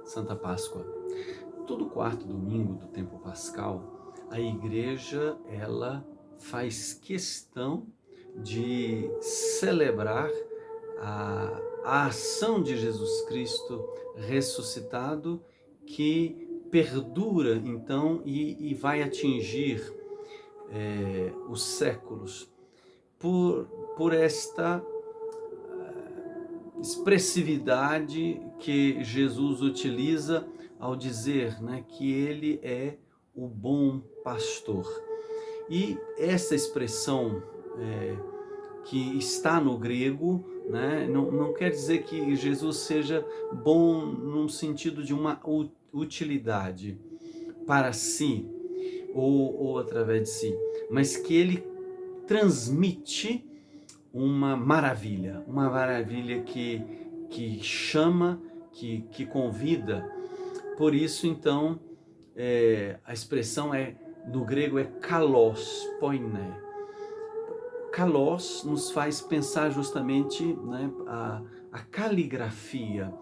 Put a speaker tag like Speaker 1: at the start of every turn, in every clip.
Speaker 1: Santa Páscoa. Todo quarto domingo do tempo pascal, a igreja ela faz questão de celebrar a ação de Jesus Cristo ressuscitado, que perdura então e vai atingir os séculos por esta expressividade que Jesus utiliza ao dizer, né, que ele é o bom pastor. E essa expressão que está no grego, né, não quer dizer que Jesus seja bom num sentido de uma utilidade para si ou através de si, mas que ele transmite uma maravilha que chama, que convida. Por isso, então, a expressão no grego é kalos, poiné. Kalos nos faz pensar justamente, né, a caligrafia.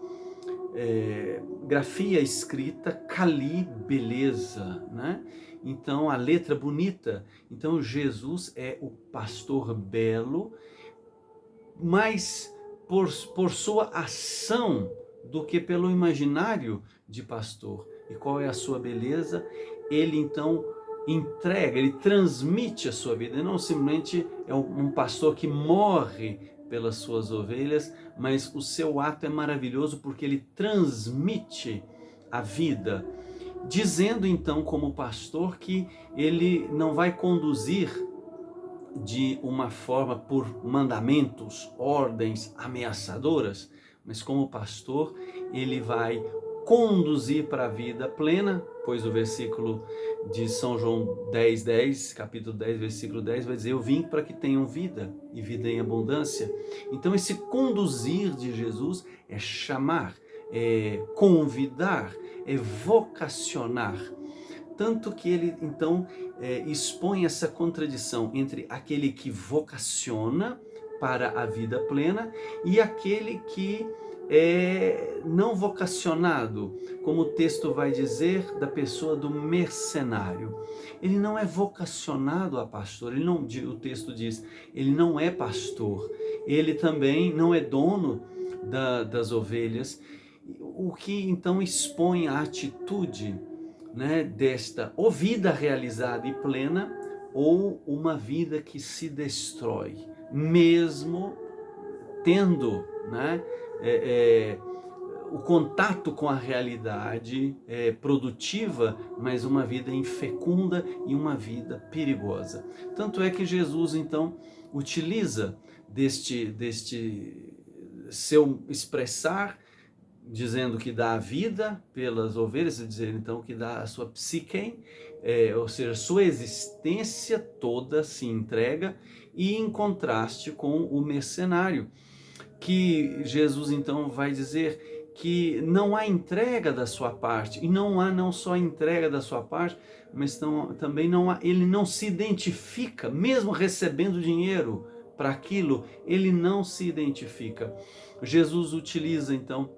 Speaker 1: Grafia escrita, cali, beleza, né? Então, a letra bonita. Então, Jesus é o pastor belo, mais por sua ação do que pelo imaginário de pastor. E qual é a sua beleza? Ele então entrega, ele transmite a sua vida. Ele não simplesmente é um pastor que morre pelas suas ovelhas, mas o seu ato é maravilhoso porque ele transmite a vida, dizendo então como pastor que ele não vai conduzir de uma forma por mandamentos, ordens ameaçadoras, mas como pastor ele vai conduzir para a vida plena, pois o versículo de São João 10:10, capítulo 10, versículo 10, vai dizer: eu vim para que tenham vida e vida em abundância. Então esse conduzir de Jesus é chamar, é convidar, é vocacionar. Tanto que ele, então, expõe essa contradição entre aquele que vocaciona para a vida plena e aquele que é não vocacionado, como o texto vai dizer da pessoa do mercenário. Ele não é vocacionado a pastor, o texto diz, ele não é pastor, ele também não é dono das ovelhas, o que então expõe a atitude, né, desta ou vida realizada e plena, ou uma vida que se destrói, mesmo tendo, né, o contato com a realidade produtiva, mas uma vida infecunda e uma vida perigosa. Tanto é que Jesus então utiliza deste seu expressar, dizendo que dá a vida pelas ovelhas, dizer então que dá a sua psique, ou seja, sua existência toda se entrega, e em contraste com o mercenário, que Jesus então vai dizer que não há entrega da sua parte, e não há não só entrega da sua parte, mas também não há, ele não se identifica, mesmo recebendo dinheiro para aquilo, ele não se identifica. Jesus utiliza então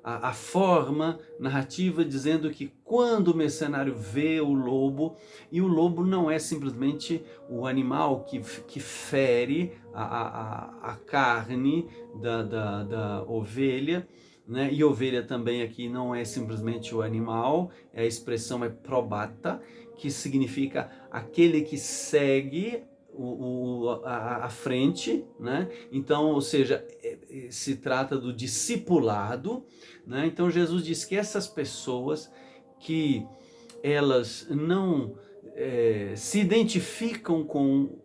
Speaker 1: a forma narrativa, dizendo que quando o mercenário vê o lobo, e o lobo não é simplesmente o animal que fere a carne da ovelha, né? E ovelha também aqui não é simplesmente o animal, a expressão é probata, que significa aquele que segue a frente, né? Então, ou seja, se trata do discipulado, né? Então Jesus diz que essas pessoas que elas não se identificam com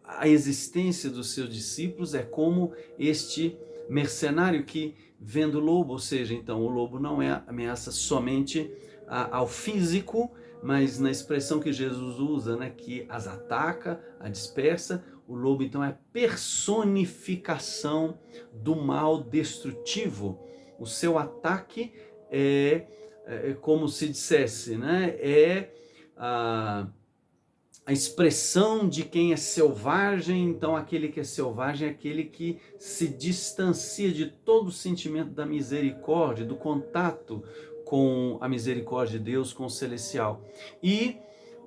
Speaker 1: a existência dos seus discípulos, é como este mercenário que vendo o lobo, ou seja, então o lobo não é ameaça somente ao físico, mas na expressão que Jesus usa, né, que as ataca, a dispersa, o lobo então é a personificação do mal destrutivo. O seu ataque é como se dissesse, né, a a expressão de quem é selvagem. Então aquele que é selvagem é aquele que se distancia de todo o sentimento da misericórdia, do contato com a misericórdia de Deus, com o celestial. E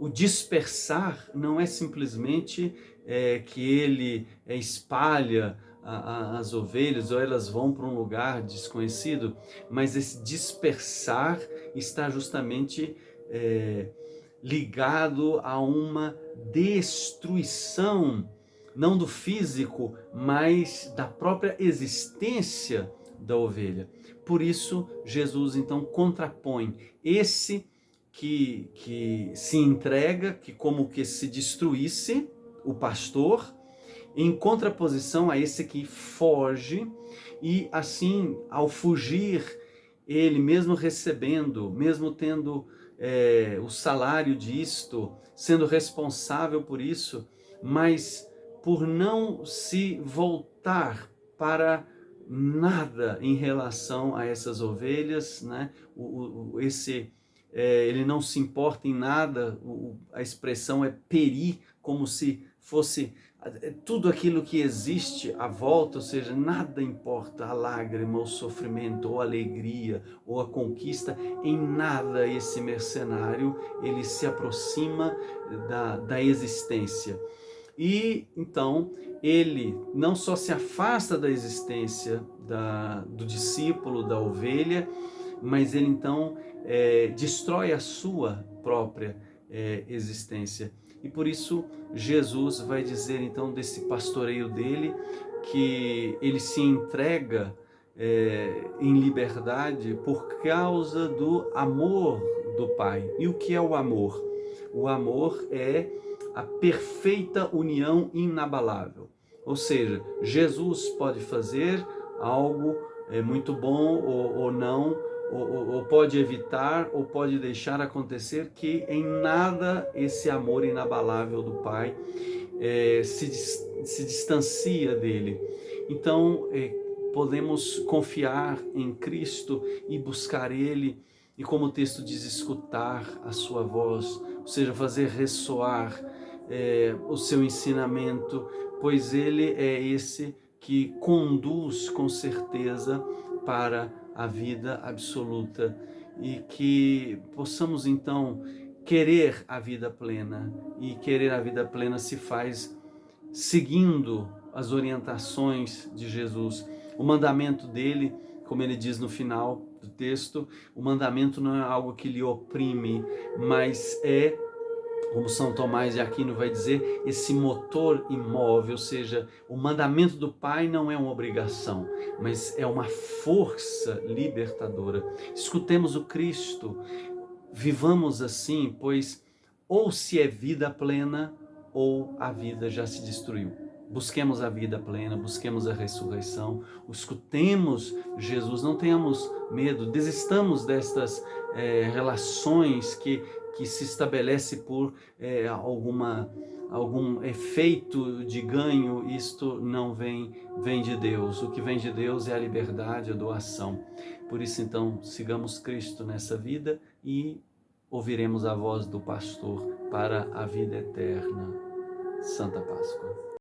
Speaker 1: o dispersar não é simplesmente que ele espalha as ovelhas ou elas vão para um lugar desconhecido, mas esse dispersar está justamente ligado a uma destruição, não do físico, mas da própria existência da ovelha. Por isso, Jesus então contrapõe esse que se entrega, que como que se destruísse, o pastor, em contraposição a esse que foge, e assim, ao fugir, ele mesmo recebendo, mesmo tendo o salário disto, sendo responsável por isso, mas por não se voltar para nada em relação a essas ovelhas, né? Ele não se importa em nada, a expressão é perir, como se fosse tudo aquilo que existe à volta, ou seja, nada importa, a lágrima, o sofrimento, ou a alegria, ou a conquista, em nada esse mercenário, ele se aproxima da existência. E então ele não só se afasta da existência do discípulo, da ovelha, mas ele então destrói a sua própria existência. E por isso Jesus vai dizer então desse pastoreio dele, que ele se entrega em liberdade por causa do amor do Pai. E o que é o amor? O amor é a perfeita união inabalável. Ou seja, Jesus pode fazer algo muito bom ou não, ou pode evitar, ou pode deixar acontecer, que em nada esse amor inabalável do Pai se distancia dele. Então, podemos confiar em Cristo e buscar Ele, e como o texto diz, escutar a sua voz, ou seja, fazer ressoar o seu ensinamento, pois Ele é esse que conduz com certeza para a vida absoluta, e que possamos então querer a vida plena, e querer a vida plena se faz seguindo as orientações de Jesus. O mandamento dele, como ele diz no final do texto, o mandamento não é algo que lhe oprime, mas é, como São Tomás de Aquino vai dizer, esse motor imóvel, ou seja, o mandamento do Pai não é uma obrigação, mas é uma força libertadora. Escutemos o Cristo, vivamos assim, pois ou se é vida plena, ou a vida já se destruiu. Busquemos a vida plena, busquemos a ressurreição, escutemos Jesus, não tenhamos medo, desistamos destas relações que se estabelece por algum efeito de ganho. Isto não vem de Deus. O que vem de Deus é a liberdade, a doação. Por isso, então, sigamos Cristo nessa vida e ouviremos a voz do pastor para a vida eterna. Santa Páscoa.